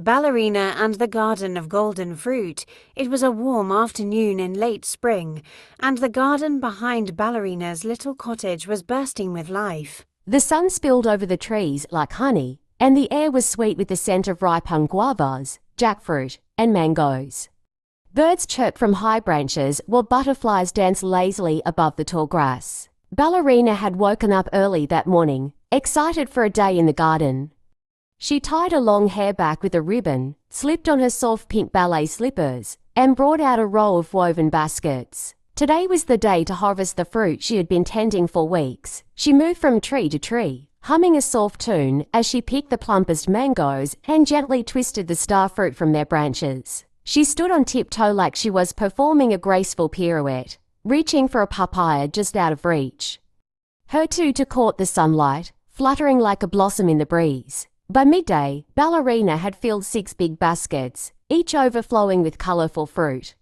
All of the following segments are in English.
Ballerina and the Garden of Golden Fruit. It was a warm afternoon in late spring, and the garden behind Ballerina's little cottage was bursting with life. The sun spilled over the trees like honey, and the air was sweet with the scent of ripe guavas, jackfruit, and mangoes. Birds chirped from high branches while butterflies danced lazily above the tall grass. Ballerina had woken up early that morning, excited for a day in the garden. She tied her long hair back with a ribbon, slipped on her soft pink ballet slippers, and brought out a row of woven baskets. Today was the day to harvest the fruit she had been tending for weeks. She moved from tree to tree, humming a soft tune as she picked the plumpest mangoes and gently twisted the star fruit from their branches. She stood on tiptoe like she was performing a graceful pirouette, reaching for a papaya just out of reach. Her tutu caught the sunlight, fluttering like a blossom in the breeze. By midday, Ballerina had filled 6 big baskets, each overflowing with colourful fruit.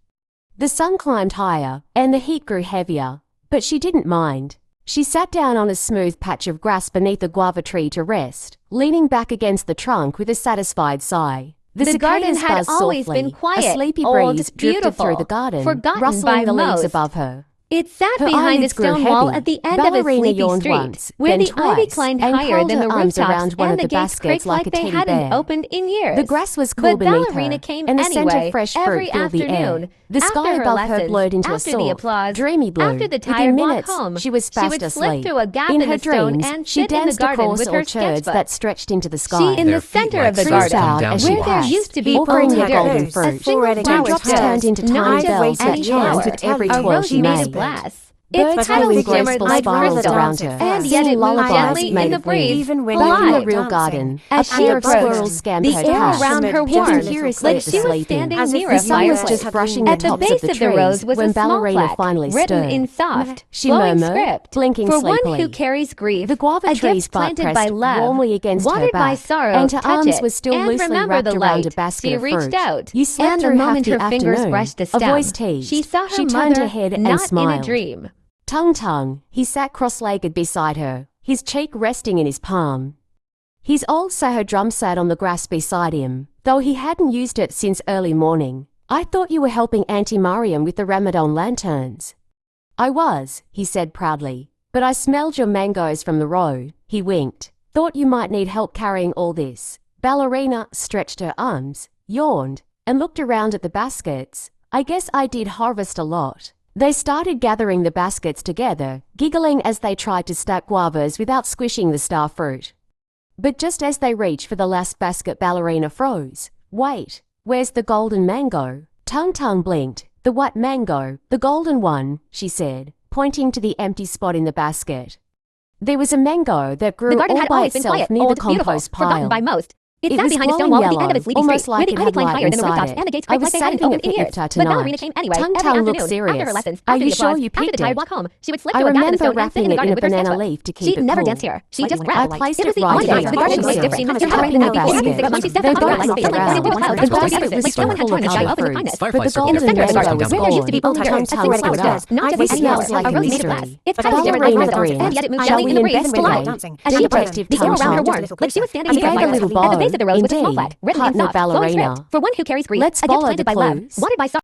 The sun climbed higher, and the heat grew heavier, but she didn't mind. She sat down on a smooth patch of grass beneath a guava tree to rest, leaning back against the trunk with a satisfied sigh. The garden had always been quiet, a sleepy old, breeze drifted beautiful, through the garden, forgotten rustling by the leaves most. above her. It sat Her behind a eyelids grew stone wall heavy. at the end Ballerina of a sleepy yawned street, once, where then the ivy twice, climbed and higher curled than her the arms rooftops around one and of the the gates baskets creaked like a they teddy hadn't bear. opened in years. The grass was cool But beneath Ballerina her, came and the scent anyway, of fresh every fruit filled the air. afternoon. The sky After her above her lessons, blurred into a after the soft, applause, dreamy blue. after the Within tired walk minutes, home, she was she fast would asleep. slip through a gap In in her the stone dreams, and she sit in the danced garden across with her orchards sketchbook. that stretched into the sky. In the center of the Trees out garden, as where she there passed, used to be offering her only golden a fruit. single flower Drops stem, turned into not tiny just bells that any flower, chanced at every a twirl rose she made of made. glass. Birds Its petals flew glimmered graceful like spirals crystal, around her, and yet singing it moved lullabies gently made in the of breeze, wind. Even when Back in the alive. real garden, a As she pair of approached, squirrels scampered the air past, around her picking warmed, curiously like at the she was sleeping. standing As if near the a sun was fireplace. just brushing the At the tops base of the of the rose trees was when a small Ballerina plaque, finally written stirred. in soft, She flowing murmured, script. blinking For one sleepily. who carries grief, The guava a tree's gift butt planted pressed by love, warmly against her watered by back, sorrow, and her touch arms it, were still and loosely remember wrapped the around a light. basket She of reached fruit. out, You slept and the through half moment the her fingers afternoon. brushed the A stem, voice teased. she saw her She mother turned her head and not smiled. in a dream. Tongue, he sat cross-legged beside her, his cheek resting in his palm. His old Saho drum sat on the grass beside him, though he hadn't used it since early morning. I thought you were helping Auntie Mariam with the Ramadan lanterns. I was, he said proudly, but I smelled your mangoes from the road. He winked. Thought you might need help carrying all this. Ballerina stretched her arms, yawned, and looked around at the baskets. I guess I did harvest a lot. They started gathering the baskets together, giggling as they tried to stack guavas without squishing the star fruit. But just as they reached for the last basket, Ballerina froze. Wait, where's the golden mango? Tongue blinked. The white mango, the golden one, she said, pointing to the empty spot in the basket. There was a mango that grew The garden all had by always been itself quiet, near old, the compost beautiful, forgotten pile. by most. It It sat was behind a stone glowing wall at the end of a yellow, sleepy almost street, like where the it ivy had climbed light higher than the inside rooftops, it. and the gates I creaked was like they hadn't saving it opened in for years. iftar But tonight. Ballerina came anyway, every Tongue looked afternoon. serious. After her lessons, Are after you the sure applause, you after the picked tired it? walk home, she would slip I through a gap in the remember stone and sit wrapping in the it garden in a with her banana sketchbook. leaf to keep She it never cool. danced here. She just I rapped. placed It was it the right only day here. the garden She was said, different. She tapping happened the before basket. everything when she stepped They on the both grass, looked felt like around. everyone else The was basket different, was like someone had full torn of the shell other off with a fruits, kindness. but the In the golden center of the mango garden, was where there used to be gone. only dirt, a Tongue single stood flower up. stem, not It just any smells flower, like a a rose made of mystery. glass. Its But petals glimmered like Ballerina crystals, grinned. and yet it moved Shall gently we in the breeze, investigate? polite. As she approached, Detective the air around her Tongue. warmed, like she was standing He near a gave a fire. little At the base bow. of the rose was a small Indeed, plaque, written in partner soft, flowing Ballerina. script. For one who carries grief, Let's a gift follow planted the by love, clues. watered by sorrow.